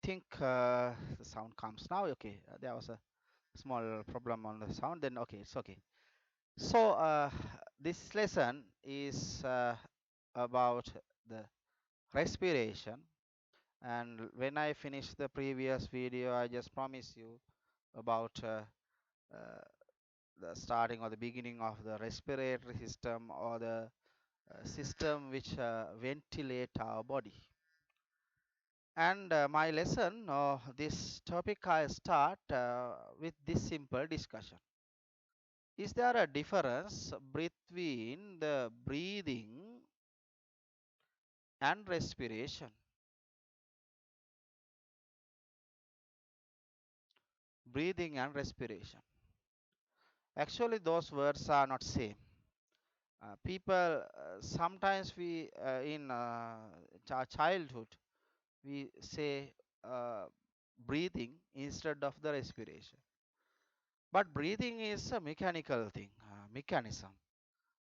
think the sound comes now. Okay, there was a small problem on the sound. Then okay, it's okay. So this lesson is about the respiration. And when I finish the previous video, I just promise you about uh, the starting or the beginning of the respiratory system or the system which ventilate our body. And my lesson, this topic, I start with this simple discussion. Is there a difference between the breathing and respiration? Breathing and respiration. Actually, those words are not same. People sometimes we in childhood we say breathing instead of the respiration. But breathing is a mechanical thing, mechanism.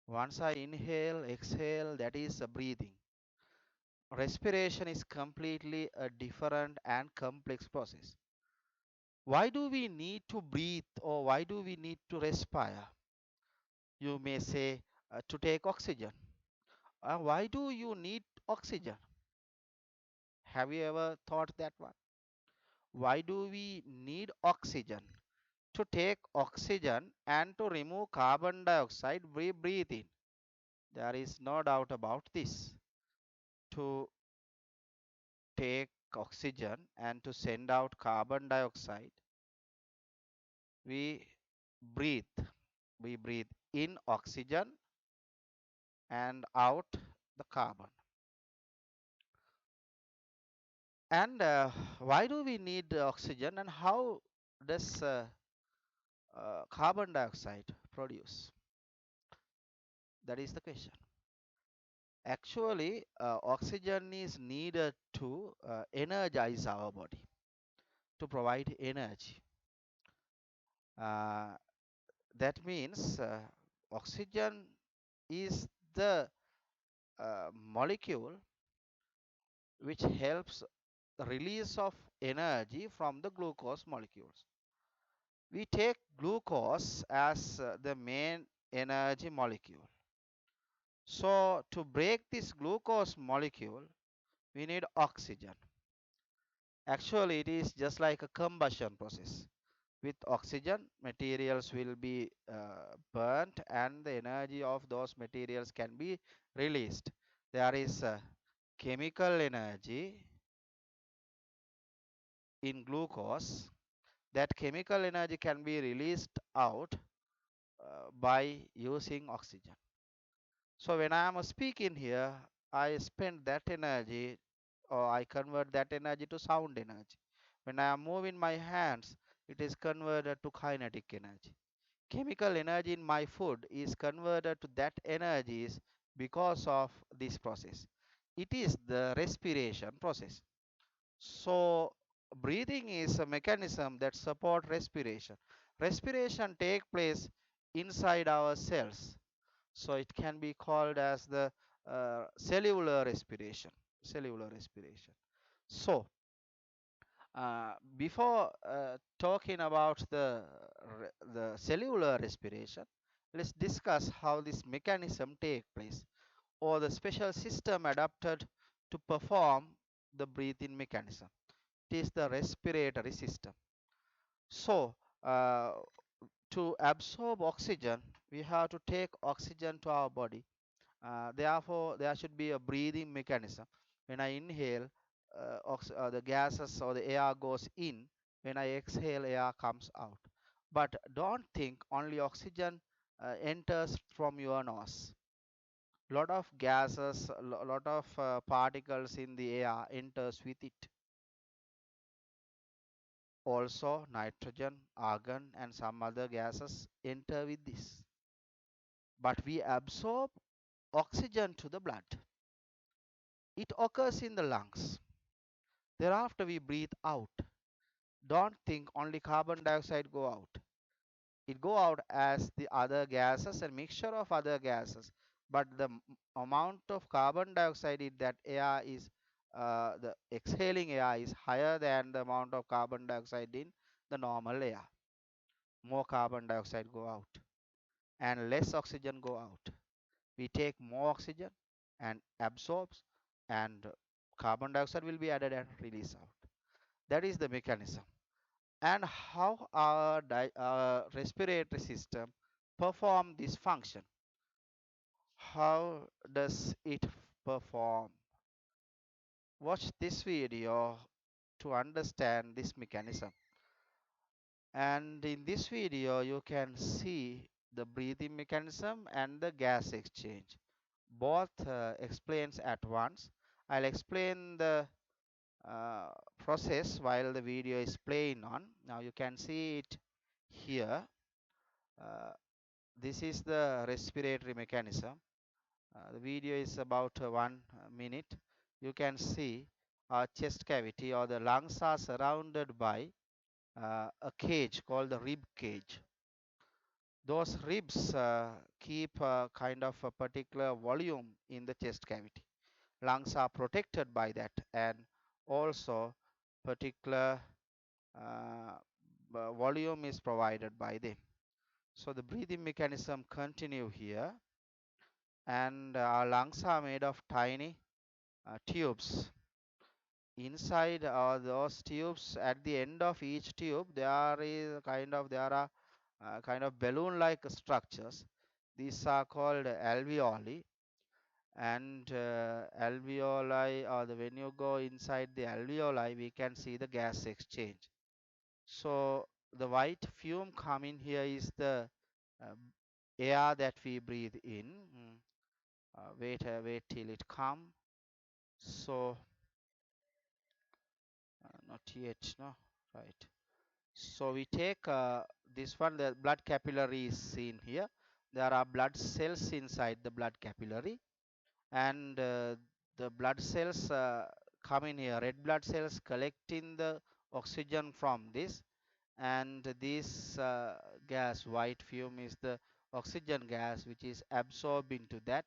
Once I inhale, exhale, that is a breathing. Respiration is completely a different and complex process. Why do we need to breathe or why do we need to respire? You may say to take oxygen. Why do you need oxygen? Have you ever thought that one? Why do we need oxygen? To take oxygen and to remove carbon dioxide, we breathe in. There is no doubt about this. To take oxygen and to send out carbon dioxide, we breathe. We breathe in oxygen and out the carbon. And why do we need oxygen and how does carbon dioxide produce? That is the question. Actually, oxygen is needed to energize our body, to provide energy. Uh, that means oxygen is the molecule which helps the release of energy from the glucose molecules. We take glucose as the main energy molecule. So to break this glucose molecule, we need oxygen. Actually, it is just like a combustion process. With oxygen, materials will be burnt and the energy of those materials can be released. There is chemical energy in glucose. That chemical energy can be released out by using oxygen. So when I am speaking here, I spend that energy or I convert that energy to sound energy. When I am moving my hands, it is converted to kinetic energy. Chemical energy in my food is converted to that energies because of this process. It is the respiration process. So breathing is a mechanism that support respiration. Respiration take place inside our cells. So it can be called as the cellular respiration. Cellular respiration. So before talking about the cellular respiration, let's discuss how this mechanism take place or the special system adapted to perform the breathing mechanism. It is the respiratory system. So to absorb oxygen, we have to take oxygen to our body. Therefore, there should be a breathing mechanism. When I inhale, the gases or the air goes in. When I exhale, air comes out. But don't think only oxygen enters from your nose. Lot of gases, lot of particles in the air enters with it. Also, nitrogen, argon, and some other gases enter with this. But we absorb oxygen to the blood. It occurs in the lungs. Thereafter, we breathe out. Don't think only carbon dioxide go out. It go out as the other gases and mixture of other gases. But the amount of carbon dioxide in that air is the exhaling air is higher than the amount of carbon dioxide in the normal air. More carbon dioxide go out and less oxygen go out. We take more oxygen and absorbs, and carbon dioxide will be added and released out. That is the mechanism. And how our respiratory system perform this function? How does it perform? Watch this video to understand this mechanism. And in this video you can see the breathing mechanism and the gas exchange. Both explains at once. I'll explain the uh, process while the video is playing on. Now you can see it here. Uh, this is the respiratory mechanism. The video is about 1 minute. You can see our chest cavity or the lungs are surrounded by a cage called the rib cage. Those ribs keep kind of a particular volume in the chest cavity. Lungs are protected by that, and also particular uh, volume is provided by them. So the breathing mechanism continue here, and our lungs are made of tiny tubes. Inside those tubes, at the end of each tube, there are kind of balloon-like structures. These are called alveoli, and alveoli, when you go inside the alveoli, we can see the gas exchange. So the white fume coming here is the uh, air that we breathe in. Wait till it come. So not yet, no, right. So we take this one, the blood capillary is seen here. There are blood cells inside the blood capillary, and the blood cells come in here. Red blood cells collecting the oxygen from this, and this gas, white fume, is the oxygen gas which is absorbed into that.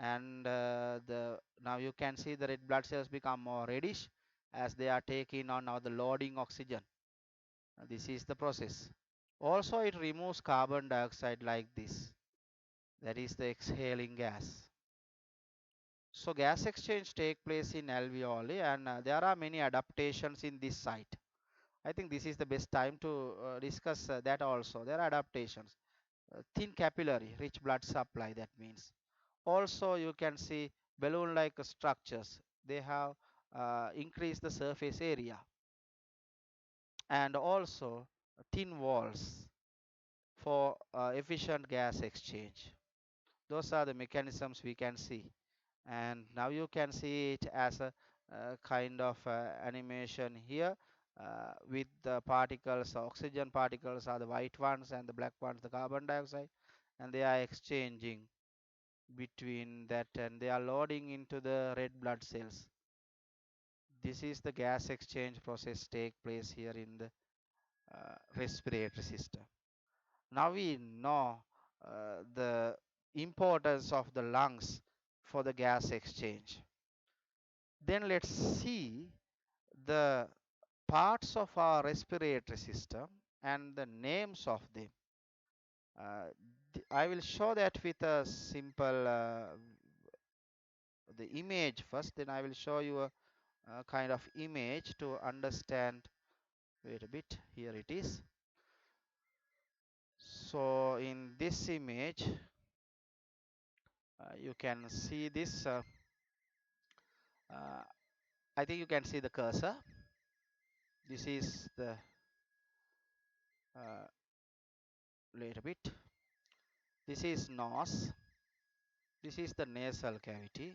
And the now you can see the red blood cells become more reddish as they are taking on now the loading oxygen. This is the process. Also, it removes carbon dioxide like this. That is the exhaling gas. So gas exchange take place in alveoli, and there are many adaptations in this site. I think this is the best time to discuss that also. There are adaptations. Thin capillary, rich blood supply, that means. Also, you can see balloon-like structures. They have increased the surface area, and also thin walls for efficient gas exchange. Those are the mechanisms we can see. And now you can see it as a kind of animation here with the particles. Oxygen particles are the white ones, and the black ones the carbon dioxide, and they are exchanging between that, and they are loading into the red blood cells. This is the gas exchange process take place here in the respiratory system. Now we know the importance of the lungs for the gas exchange. Then let's see the parts of our respiratory system and the names of them. Uh, I will show that with a simple the image first, then I will show you a kind of image to understand. Wait a bit, here it is. So in this image, you can see this. Uh, I think you can see the cursor. This is the wait a bit. This is nose. This is the nasal cavity.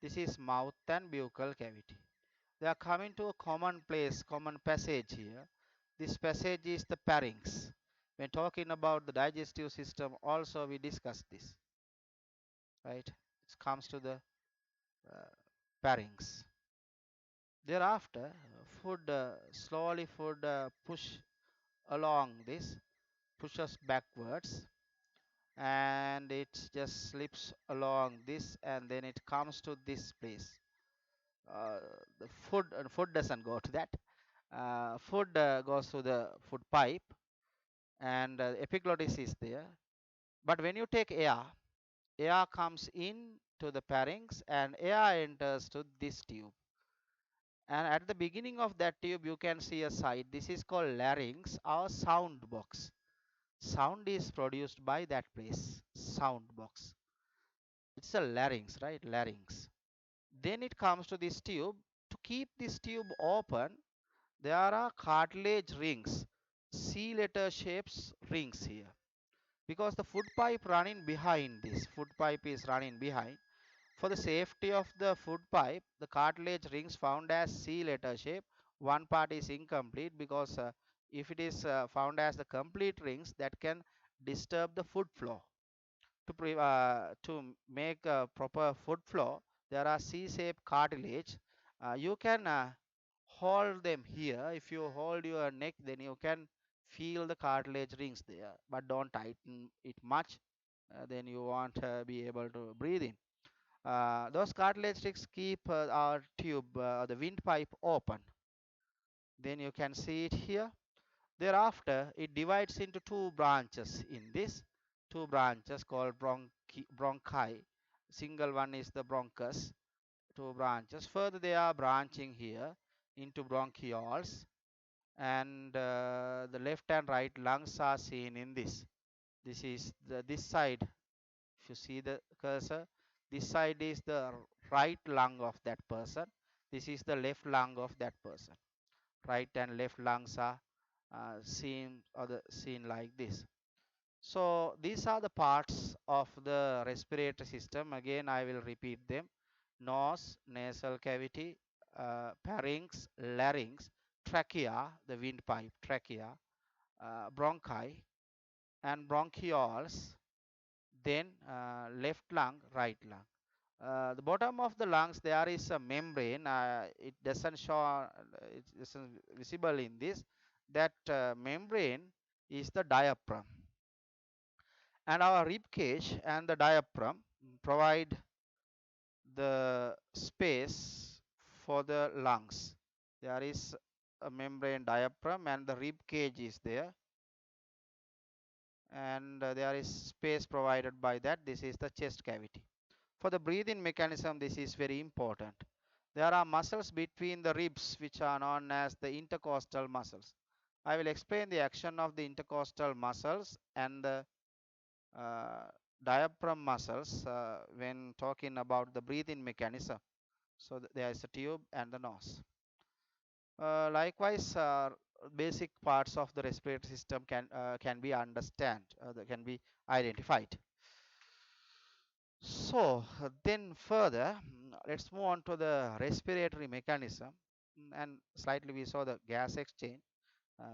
This is mouth and buccal cavity. They are coming to a common place, common passage here. This passage is the pharynx. When talking about the digestive system, also we discussed this, right? It comes to the uh, pharynx. Thereafter, food push along this, pushes backwards, and it just slips along this, and then it comes to this place. uh, the food doesn't go to that. Food goes to the food pipe, and epiglottis is there. But when you take air comes in to the pharynx, and air enters to this tube. And at the beginning of that tube, you can see a side. This is called larynx or sound box. Sound is produced by that place, sound box. It's a larynx, right? Larynx. Then it comes to this tube. To keep this tube open, there are cartilage rings, C letter shapes rings here. Because the food pipe running behind this, food pipe is running behind. For the safety of the food pipe, the cartilage rings found as C letter shape. One part is incomplete because if it is found as the complete rings, that can disturb the food flow. To make a proper food flow, there are C-shaped cartilage. You can hold them here. If you hold your neck, then you can feel the cartilage rings there, but don't tighten it much. Then you won't be able to breathe in. Those cartilage rings keep our tube, the windpipe, open. Then you can see it here. Thereafter, it divides into two branches in this. Two branches called bronchi. Single one is the bronchus. Two branches. Further, they are branching here into bronchioles. And the left and right lungs are seen in this. This is this side. If you see the cursor, this side is the right lung of that person. This is the left lung of that person. Right and left lungs are seen like this. So these are the parts of the respiratory system. Again, I will repeat them: nose, nasal cavity, pharynx, larynx, trachea, the windpipe, trachea, bronchi, and bronchioles. Then left lung, right lung. The bottom of the lungs, there is a membrane. It doesn't show, it isn't visible in this. That membrane is the diaphragm. And our rib cage and the diaphragm provide the space for the lungs. There is a membrane diaphragm and the rib cage is there. And there is space provided by that. This is the chest cavity. For the breathing mechanism, this is very important. There are muscles between the ribs which are known as the intercostal muscles. I will explain the action of the intercostal muscles and the uh, diaphragm muscles when talking about the breathing mechanism. So there is a tube and the nose. Likewise, basic parts of the respiratory system can be understand, can be identified. So then further, let's move on to the respiratory mechanism. And slightly we saw the gas exchange.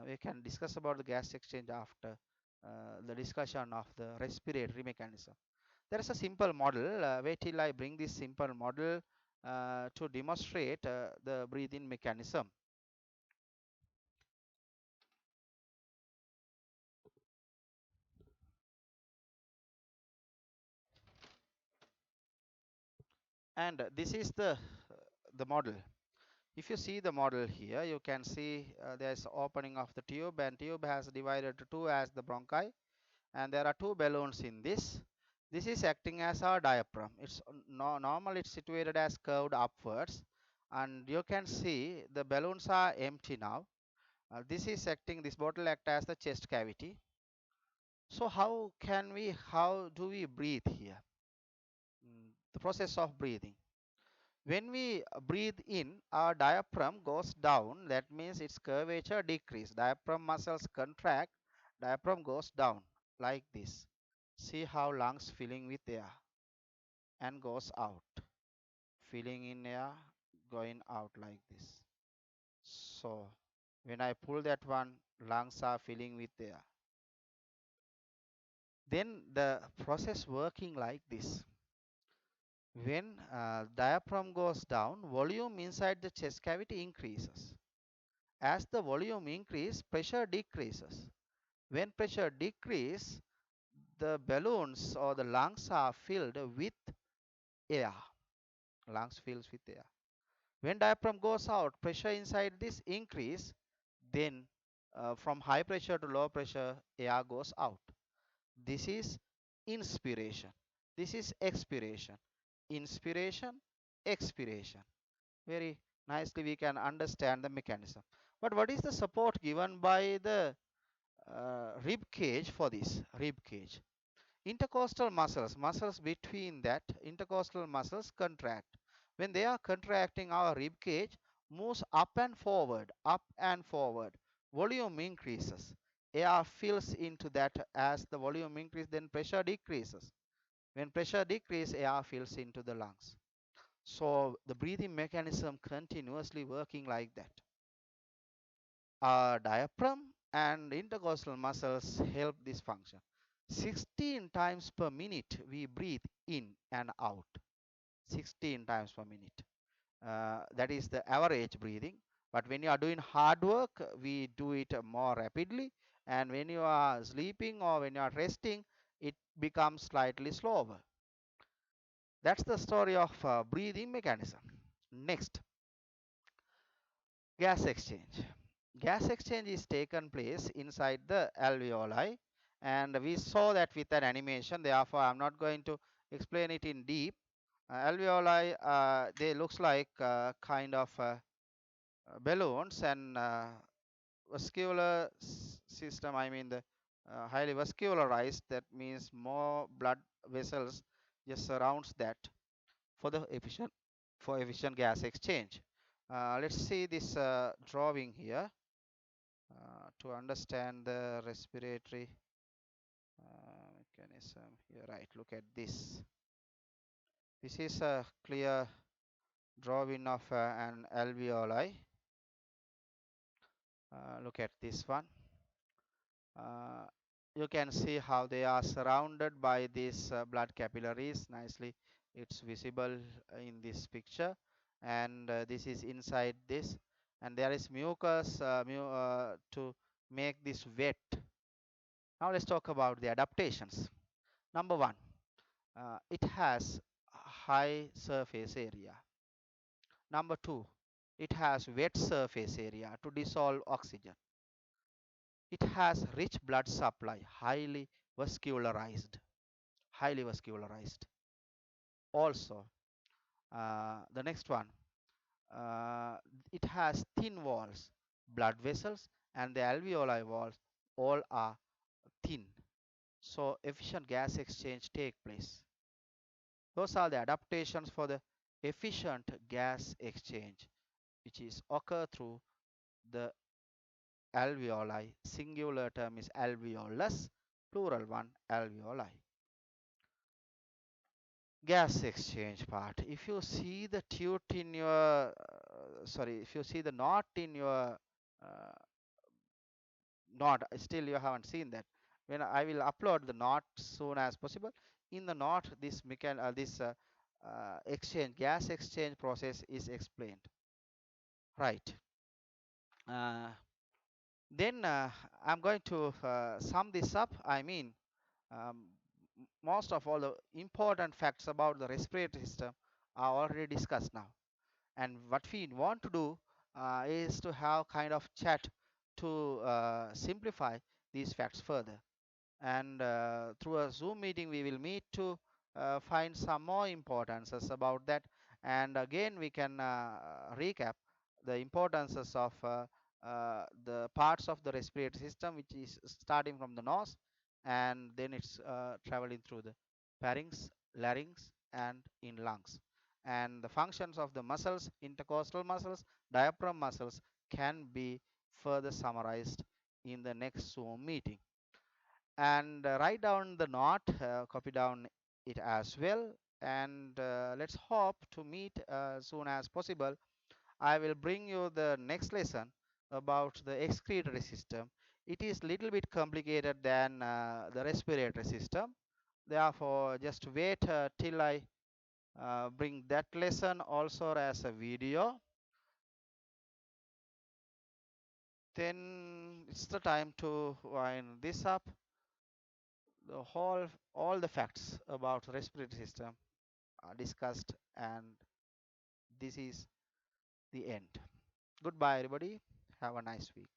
We can discuss about the gas exchange after the discussion of the respiratory mechanism. There is a simple model. Wait till I bring this simple model to demonstrate the breathing mechanism. And this is the model. If you see the model here, you can see there is opening of the tube, and tube has divided to two as the bronchi, and there are two balloons in this. This is acting as our diaphragm. It's normal. It's situated as curved upwards, and you can see the balloons are empty now. This is acting. This bottle act as the chest cavity. So how do we breathe here? The process of breathing. When we breathe in, our diaphragm goes down. That means its curvature decrease. Diaphragm muscles contract. Diaphragm goes down like this. See how lungs filling with air and goes out. Filling in air, going out like this. So when I pull that one, lungs are filling with air. Then the process working like this. When diaphragm goes down, volume inside the chest cavity increases. As the volume increases, pressure decreases. When pressure decreases, the balloons or the lungs are filled with air. Lungs fills with air. When diaphragm goes out, pressure inside this increase, then from high pressure to low pressure, air goes out. This is inspiration. This is expiration. Inspiration, expiration. Very nicely we can understand the mechanism. But what is the support given by the rib cage for this? Rib cage. Intercostal muscles, muscles between that, intercostal muscles contract. When they are contracting, our rib cage moves up and forward, up and forward. Volume increases. Air fills into that. As the volume increases, then pressure decreases. When pressure decreases, air fills into the lungs. So the breathing mechanism continuously working like that. Our diaphragm and intercostal muscles help this function. 16 times per minute we breathe in and out. 16 times per minute. That is the average breathing. But when you are doing hard work, we do it more rapidly. And when you are sleeping or when you are resting, it becomes slightly slower. That's the story of breathing mechanism. Next, gas exchange. Gas exchange is taken place inside the alveoli, and we saw that with an animation. Therefore, I'm not going to explain it in deep. Alveoli, they looks like kind of balloons, and vascular system, I mean the highly vascularized, that means more blood vessels just surrounds that for the efficient gas exchange. Let's see this drawing here to understand the respiratory mechanism here. Right, look at this. This is a clear drawing of an alveoli. Look at this one. Uh, you can see how they are surrounded by these blood capillaries. Nicely, it's visible in this picture, and this is inside this, and there is mucus to make this wet. Now let's talk about the adaptations. Number one, it has high surface area. Number two, it has wet surface area to dissolve oxygen. It has rich blood supply, vascularized, highly vascularized. Also, the next one, uh, it has thin walls, blood vessels, and the alveoli walls all are thin. So efficient gas exchange take place. Those are the adaptations for the efficient gas exchange, which is occur through the alveoli. Singular term is alveolus, plural one alveoli. Gas exchange part. If you see the tute in your, if you see the knot in your knot, still you haven't seen that. When I will upload the knot soon as possible. In the knot, this exchange, gas exchange process is explained. Right. Uh, then I'm going to sum this up. I mean, um, most of all the important facts about the respiratory system are already discussed now. And what we want to do is to have kind of chat to simplify these facts further. And through a Zoom meeting, we will meet to find some more importances about that. And again, we can recap the importances of the parts of the respiratory system, which is starting from the nose, and then it's traveling through the pharynx, larynx, and in lungs. And the functions of the muscles, intercostal muscles, diaphragm muscles, can be further summarized in the next Zoom meeting. And write down the knot, copy down it as well, and let's hope to meet soon as possible. I will bring you the next lesson about the excretory system. It is little bit complicated than the respiratory system. Therefore, just wait till I bring that lesson also as a video. Then it's the time to wind this up. The whole all the facts about respiratory system are discussed, and this is the end. Goodbye, everybody. Have a nice week.